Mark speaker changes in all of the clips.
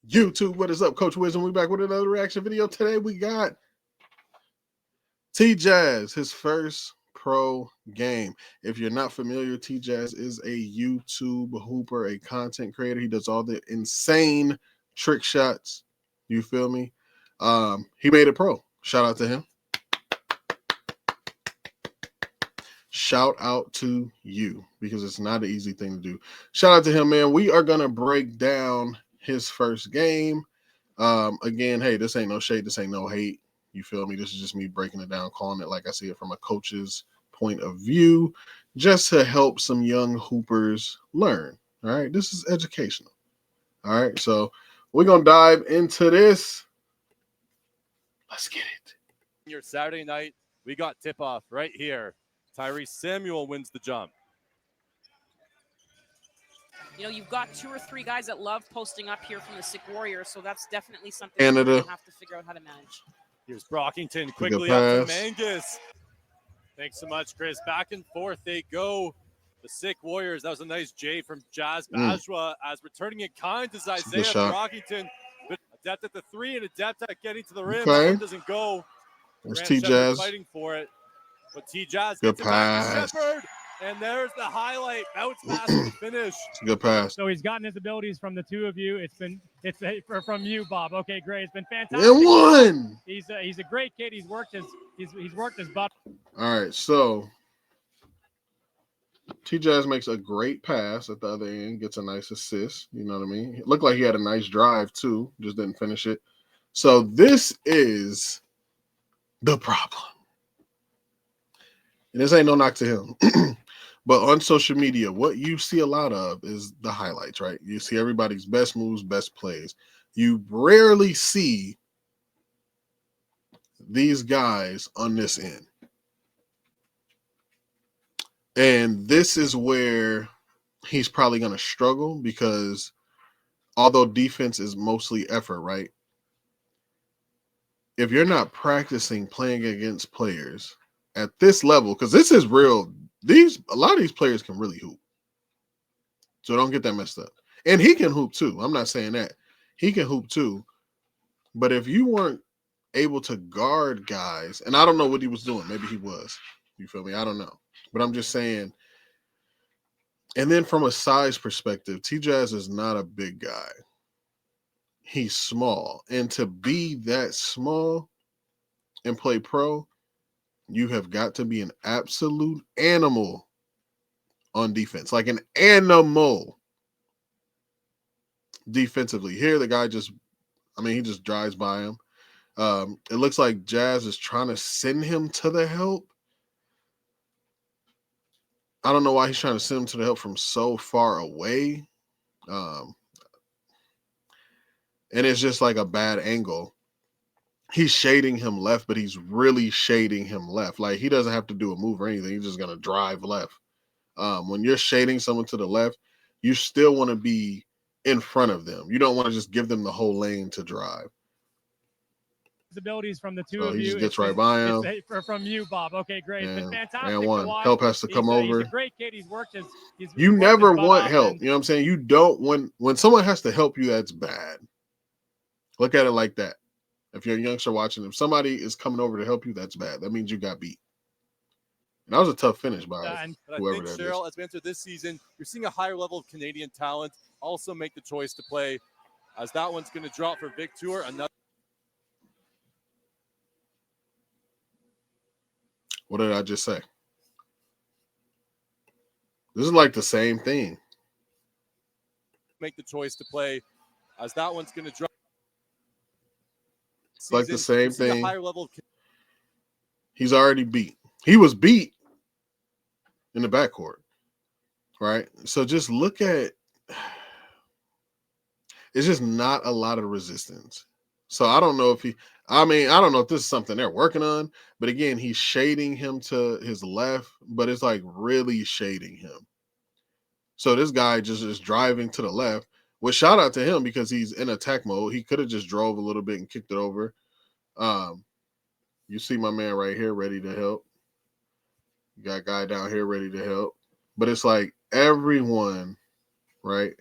Speaker 1: YouTube, what is up? Coach Wisdom, we back with another reaction video. Today we got T-Jazz, his first pro game. If you're not familiar, T-Jazz is a YouTube hooper, a content creator. He does all the insane trick shots. You feel me? He made it pro. Shout out to him. Shout out to you, because it's not an easy thing to do. Shout out to him, man. We are going to break down his first game. Again, hey, this ain't no shade. This ain't no hate. You feel me? This is just me breaking it down, calling it like I see it from a coach's point of view, just to help some young hoopers learn. All right. This is educational. All right. So we're going to dive into this. Let's get it.
Speaker 2: Your Saturday night, we got tip-off right here. Tyrese Samuel wins the jump.
Speaker 3: You know, you've got 2 or 3 guys that love posting up here from the Sick Warriors, so that's definitely something
Speaker 1: Canada.
Speaker 3: we're going to have to figure out how to manage.
Speaker 2: Here's Brockington quickly up to Mangus. Thanks so much, Chris. Back and forth they go. The Sick Warriors. That was a nice J from Jazz Bajwa as returning in kind is Isaiah Brockington. But adept at the 3 and adept at getting to the rim.
Speaker 1: Okay.
Speaker 2: That doesn't go.
Speaker 1: There's T-Jazz
Speaker 2: fighting for it. But T-Jazz gets it back to Shepard. And there's the highlight. Bounce pass to the finish.
Speaker 1: It's a good pass.
Speaker 4: So he's gotten his abilities from the two of you. It's from you, Bob. Okay, great. It's been fantastic.
Speaker 1: And one.
Speaker 4: He's a great kid. He's worked his butt.
Speaker 1: All right, so T-Jazz makes a great pass at the other end, gets a nice assist. You know what I mean? It looked like he had a nice drive too, just didn't finish it. So this is the problem. And this ain't no knock to him. But on social media, what you see a lot of is the highlights, right? You see everybody's best moves, best plays. You rarely see these guys on this end. And this is where he's probably going to struggle, because although defense is mostly effort, right? If you're not practicing playing against players at this level, because this is real, a lot of these players can really hoop. So don't get that messed up. And he can hoop too. I'm not saying that. He can hoop too. But if you weren't able to guard guys, and I don't know what he was doing. Maybe he was. You feel me? I don't know. But I'm just saying. And then from a size perspective, T-Jazz is not a big guy. He's small. And to be that small and play pro, you have got to be an absolute animal on defense. Like an animal defensively. Here, the guy just, he just drives by him. It looks like Jazz is trying to send him to the help. I don't know why he's trying to send him to the help from so far away. And it's just like a bad angle. He's shading him left, but he's really shading him left. Like, he doesn't have to do a move or anything. He's just going to drive left. When you're shading someone to the left, you still want to be in front of them. You don't want to just give them the whole lane to drive.
Speaker 4: His abilities from the two
Speaker 1: So
Speaker 4: of
Speaker 1: he
Speaker 4: you.
Speaker 1: Just gets right by him.
Speaker 4: From you, Bob. Okay, great. It's been fantastic.
Speaker 1: And one. Help has to come over.
Speaker 4: He's a great kid. He's worked his.
Speaker 1: You never want help. You know what I'm saying? You don't, when someone has to help you, that's bad. Look at it like that. If you're a youngster watching, if somebody is coming over to help you, that's bad. That means you got beat. And that was a tough finish by whoever that is.
Speaker 2: Cheryl, as we enter this season, you're seeing a higher level of Canadian talent also make the choice to play, as that one's going to drop for Victor. Another.
Speaker 1: What did I just say? This is like the same thing.
Speaker 2: Make the choice to play, as that one's going to drop.
Speaker 1: It's like the same thing.
Speaker 2: Higher level of...
Speaker 1: He's already beat. He was beat in the backcourt, right? So just look at, it's just not a lot of resistance. So I don't know if I don't know if this is something they're working on, but again, he's shading him to his left, but it's like really shading him. So this guy just is driving to the left. Well, shout out to him, because he's in attack mode. He could have just drove a little bit and kicked it over. You see my man right here ready to help. You got a guy down here ready to help. But it's like everyone, right,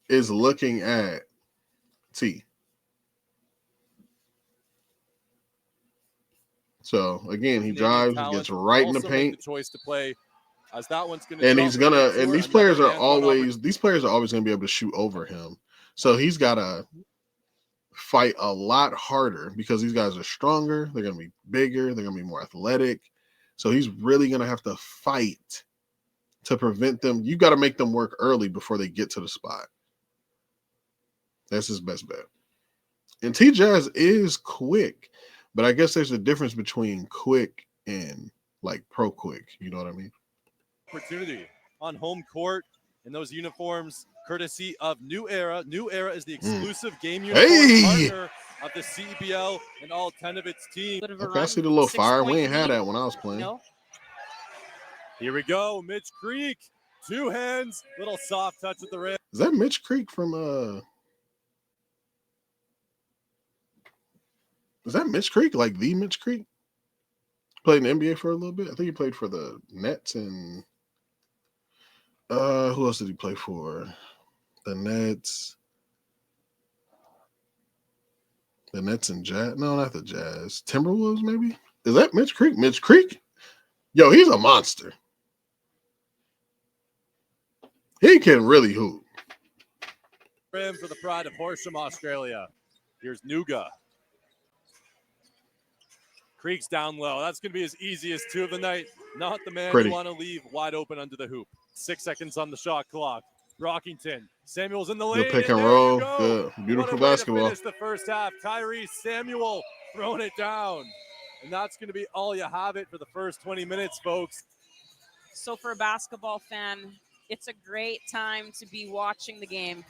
Speaker 1: is looking at T. So again, he drives, he gets right in the paint.
Speaker 2: The choice to play, as that one's going
Speaker 1: and he's gonna. And these players are always going to be able to shoot over him. So he's got to fight a lot harder because these guys are stronger. They're going to be bigger. They're going to be more athletic. So he's really going to have to fight to prevent them. You got to make them work early before they get to the spot. That's his best bet. And T Jazz is quick, but I guess there's a difference between quick and like pro quick. You know what I mean?
Speaker 2: Opportunity on home court in those uniforms, courtesy of New Era. New Era is the exclusive game uniform partner of the CBL and all 10 of its teams.
Speaker 1: Okay, I see the little fire. We ain't had that when I was playing.
Speaker 3: No.
Speaker 2: Here we go, Mitch Creek. 2 hands, little soft touch at the rim.
Speaker 1: Is that Mitch Creek from Is that Mitch Creek? Like the Mitch Creek? Played in the NBA for a little bit. I think he played for the Nets and who else did he play for? The Nets. The Nets and Jazz. No, not the Jazz. Timberwolves, maybe? Is that Mitch Creek? Mitch Creek? Yo, he's a monster. He can really hoop.
Speaker 2: Rim for the pride of Horsham, Australia. Here's Nuga. Creek's down low. That's going to be his easiest 2 of the night. Not the man you want to leave wide open under the hoop. 6 seconds on the shot clock. Brockington. Samuel's in the lane.
Speaker 1: Good pick and roll. Good. Beautiful basketball.
Speaker 2: Finish the first half. Tyrese Samuel throwing it down. And that's going to be all you have it for the first 20 minutes, folks.
Speaker 3: So for a basketball fan, it's a great time to be watching the game.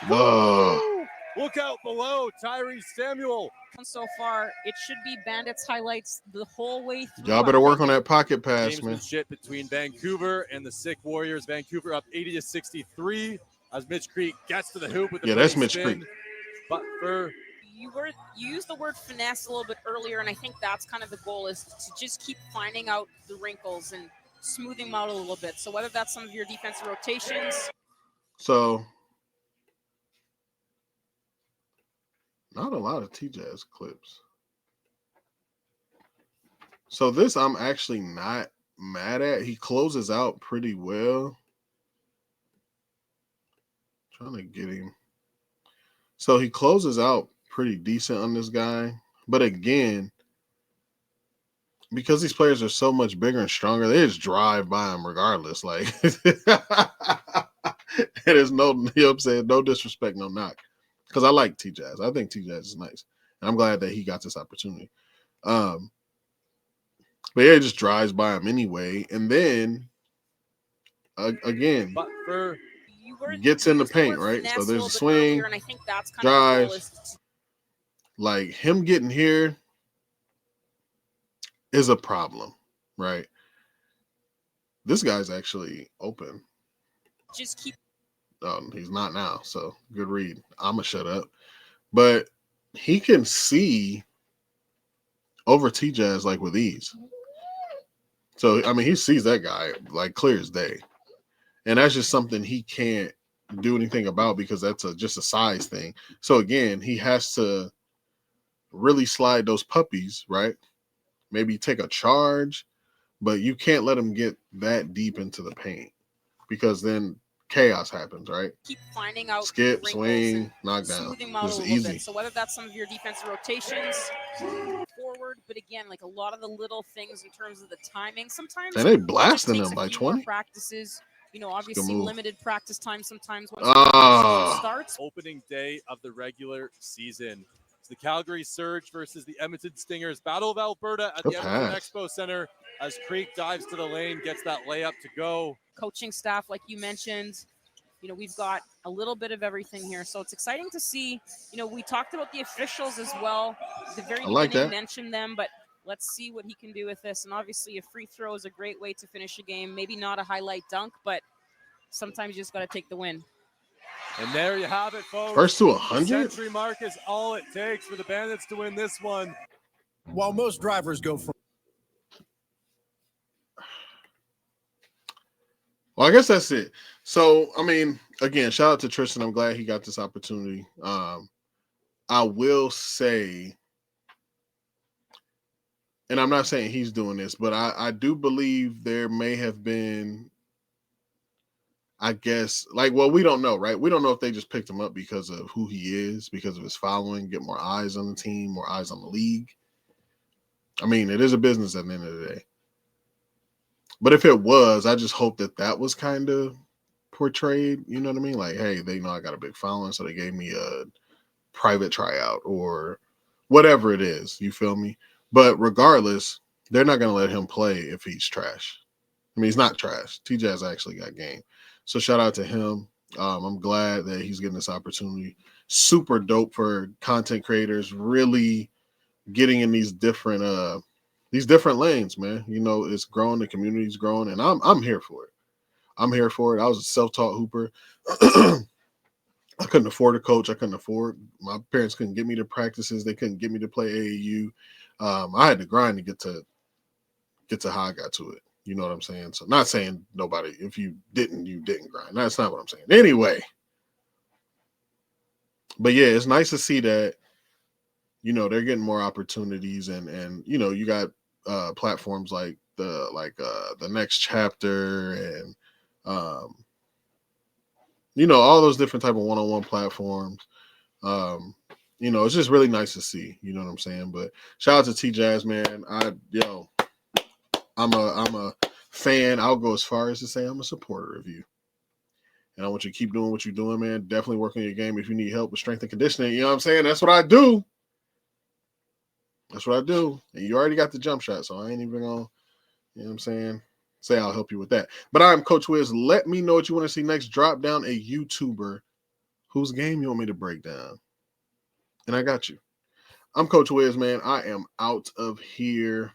Speaker 1: Whoa.
Speaker 2: Look out below, Tyrese Samuel.
Speaker 3: So far, it should be Bandits highlights the whole way through.
Speaker 1: Y'all better work on that pocket pass, man.
Speaker 2: Shit between Vancouver and the Sick Warriors. Vancouver up 80-63 as Mitch Creek gets to the hoop with the
Speaker 1: that's Mitch Creek.
Speaker 3: But for you used the word finesse a little bit earlier, and I think that's kind of the goal, is to just keep finding out the wrinkles and smoothing them out a little bit. So whether that's some of your defensive rotations.
Speaker 1: So not a lot of T-Jazz clips. So this I'm actually not mad at. He closes out pretty well. Trying to get him. So he closes out pretty decent on this guy. But again, because these players are so much bigger and stronger, they just drive by him regardless. Like, there's no, you know what I'm saying? No disrespect, no knock. Because I like T-Jazz. I think T-Jazz is nice. And I'm glad that he got this opportunity. But yeah, it just drives by him anyway. And then, again, gets in the paint, right? So there's a swing,
Speaker 3: and I think that's kind
Speaker 1: drives. Like, him getting here is a problem, right? This guy's actually open.
Speaker 3: Just keep.
Speaker 1: He's not now, so good read. I'ma shut up. But he can see over T-Jazz like with ease. So I mean, he sees that guy like clear as day, and that's just something he can't do anything about because that's just a size thing. So again, he has to really slide those puppies, right? Maybe take a charge, but you can't let him get that deep into the paint because then chaos happens, right?
Speaker 3: Keep finding out
Speaker 1: skip, swing, knock down. It's easy.
Speaker 3: So whether that's some of your defensive rotations forward, but again, like a lot of the little things in terms of the timing. Sometimes
Speaker 1: and they blasting them by 20
Speaker 3: practices. You know, obviously limited practice time sometimes when starts.
Speaker 2: Opening day of the regular season. It's the Calgary Surge versus the Edmonton Stingers. Battle of Alberta at the Edmonton Expo Center as Creek dives to the lane, gets that layup to go.
Speaker 3: Coaching staff, like you mentioned, you know, we've got a little bit of everything here. So it's exciting to see. You know, we talked about the officials as well. At the very beginning, mentioned them, but let's see what he can do with this. And obviously a free throw is a great way to finish a game. Maybe not a highlight dunk, but sometimes you just got to take the win.
Speaker 2: And there you have it, folks.
Speaker 1: First to 100?
Speaker 2: Century mark is all it takes for the Bandits to win this one.
Speaker 5: While most drivers go from.
Speaker 1: Well, I guess that's it. So, I mean, again, shout out to Tristan. I'm glad he got this opportunity. I will say, and I'm not saying he's doing this, but I do believe there may have been, I guess, like, well, we don't know, right? We don't know if they just picked him up because of who he is, because of his following, get more eyes on the team, more eyes on the league. I mean, it is a business at the end of the day. But if it was, I just hope that was kind of portrayed, you know what I mean? Like, hey, they know I got a big following, so they gave me a private tryout or whatever it is, you feel me? But regardless, they're not going to let him play if he's trash. I mean, he's not trash. T-Jazz actually got game. So shout out to him. I'm glad that he's getting this opportunity. Super dope for content creators, really getting in these different lanes, man. You know, it's growing, the community's growing, and I'm here for it. I'm here for it. I was a self-taught hooper. I couldn't afford a coach. My parents couldn't get me to practices. They couldn't get me to play AAU. I had to grind to get to how I got to it. You know what I'm saying? So not saying nobody, if you didn't grind. That's not what I'm saying. Anyway. But yeah, it's nice to see that, you know, they're getting more opportunities and you know, you got platforms like the Next Chapter and you know, all those different type of one-on-one platforms. You know, it's just really nice to see, you know what I'm saying? But shout out to T-Jazz, man. I'm a fan. I'll go as far as to say I'm a supporter of you. And I want you to keep doing what you're doing, man. Definitely work on your game if you need help with strength and conditioning. You know what I'm saying? That's what I do. That's what I do. And you already got the jump shot, so I ain't even gonna, you know what I'm saying, say I'll help you with that. But I'm Coach Wiz. Let me know what you want to see next. Drop down a YouTuber whose game you want me to break down. And I got you. I'm Coach Wiz, man. I am out of here.